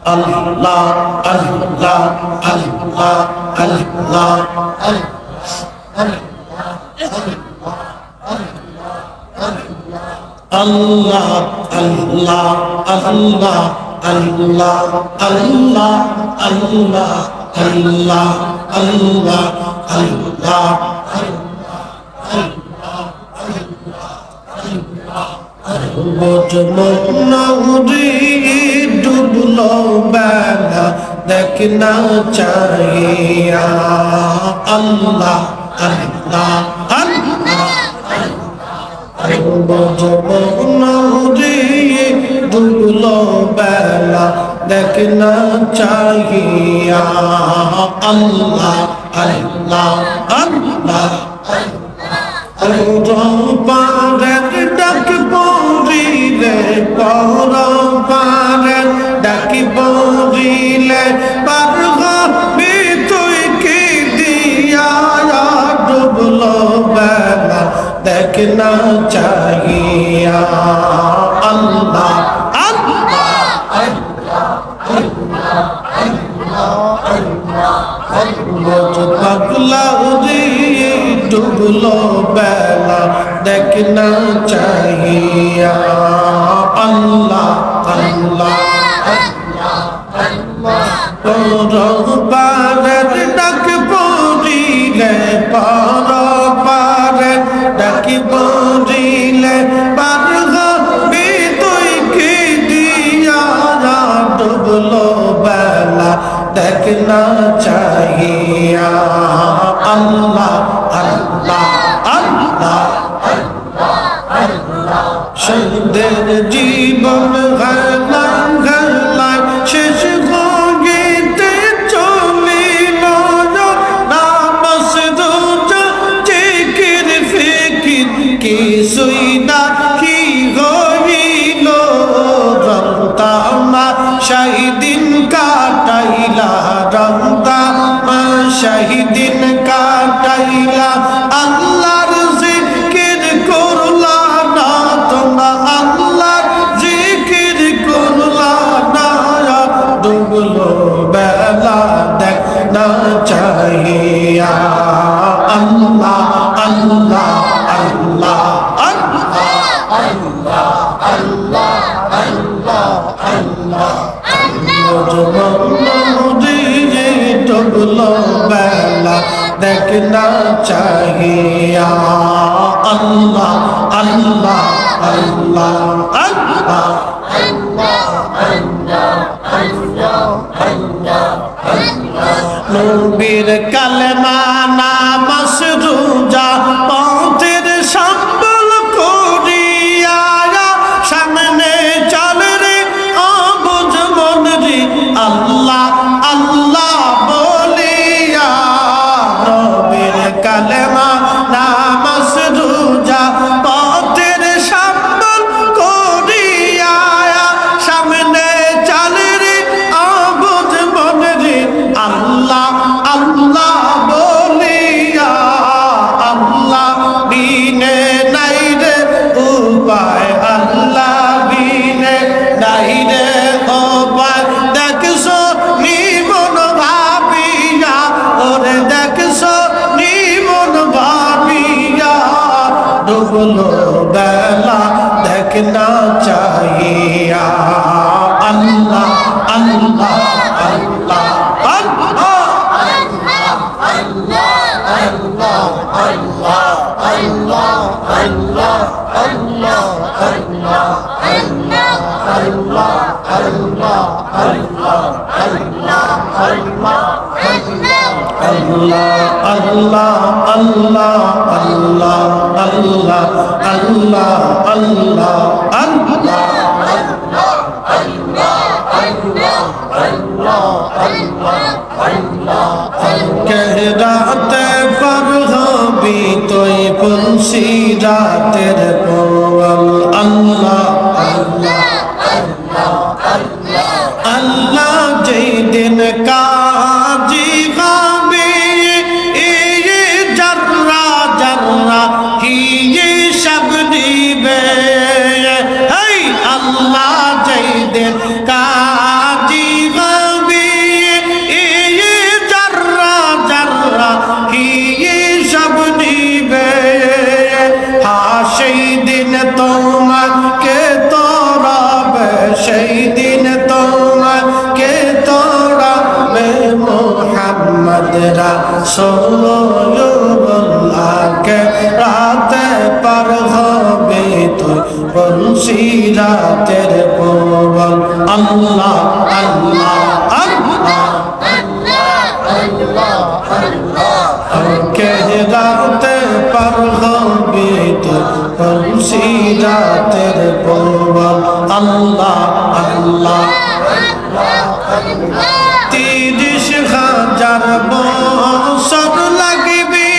আল্লাহ আল্লাহ আল্লাহ আল্লাহ আল্লাহ আল্লাহ আল্লাহ আল্লাহ আল্লাহ আল্লাহ আল্লাহ আল্লাহ আল্লাহ নৌরি ডুবলো বেলা দেখনা চাহিয়া আল্লাহ আল্লাহ আল্লাহ নৌরি ডুবলো বেলা দেখনা চাহিয়া আল্লাহ আল্লাহ আল্লাহ পারের ডাক পড়িলে পর পারের ডাক পড়িলে পার হবি তুই কি দিয়া ডুবলো বেলা দেখ না চাহিয়া আল্লাহ আল্লাহ পাগলা ডুবলো বেলা দেখ না চাহিয়া আল্লাহ আল্লাহ পারের ডাক পড়িলে পার পারের ডাক পড়িলে পার হবি তুই কি দিয়া ডুবলো বেলা দেখ না চাহিয়া আল্লাহ আল্লাহ আল্লাহ শহীদের জীবন গলায় গলায় শেষ হইতে চলিল নামাজ রোজা জিকির ফিকির কিছুই না কি হইল রমজান শাহিদিন কাটাইলা রমজান শাহিদিন কাটাইলা আল্লাহর জিকির করলা না তোমরা আল্লাহর জিকির করলা না ডুবলো বেলা দেখ না চাহিয়া আল্লাহ আল্লাহ আল্লাহ আল্লাহ আল্লাহ আল্লাহ আল্লাহ আল্লাহ ডুবলো বেলা দেখ না চাহিয়া আল্লাহ আল্লাহ আল্লাহ আল্লাহ নবীর কালেমা নামাজ রোজা পথের সম্বল করিয়া সামনে চল রে অবুঝ মন রে আল্লাহ আল্লাহ বলিয়া নবীর কালেমা নামাজ রোজা পথের সম্বল করিয়া সামনে চল রে অবুঝ মন রে আল্লাহ আল্লাহ বলিয়া আল্লাহ বিনে নাই রে উপায় আল্লাহ বিনে নাই রে উপায় দেখছো নিমন ভাবিয়া ওরে দেখছো নিমন ভাবিয়া ডুবলো বেলা দেখ না চাহিয়া আল্লাহ আল্লাহ আল্লাহ कहराते पर हबी तोय पुंसी रातेर पवल अल्लाह अल्लाह अल्लाह जेई दिन काजी गाबे ये जर्रा जर्रा ही ये शबनी बे है अल्लाह जेई दिन काजी সোলাকে রাতে পার হবে তুই বলছি রাতের প্রবল আল্লাহ আল্লাহ আল্লাহ কে রাতে পার হবে তুই বলছি রাতের প্রবল আল্লাহ আল্লাহ 30,000 বছর লাগবে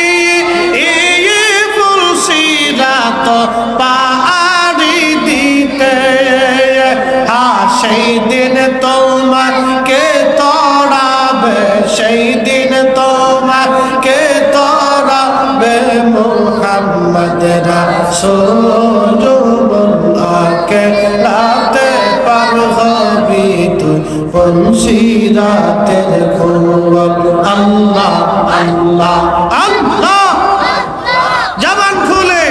এই ফুলসিরাত পাহাড়ি দিতে সেই দিন তোমাকে তড়াবে সেই দিন তোমাকে তড়াবে মুহাম্মদ রাসূলুল্লাহকে রাতে পার হবি তুই বলসিরাতের প্রবল আল্লাহ আল্লাহ আল্লাহ জবান খুলে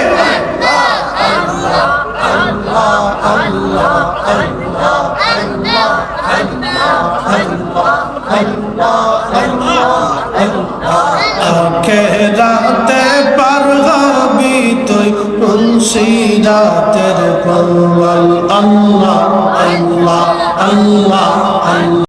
রাতে পার হবি তুই বলসিরাতের প্রবল আল্লাহ আল্লাহ আল্লাহ আল্লাহ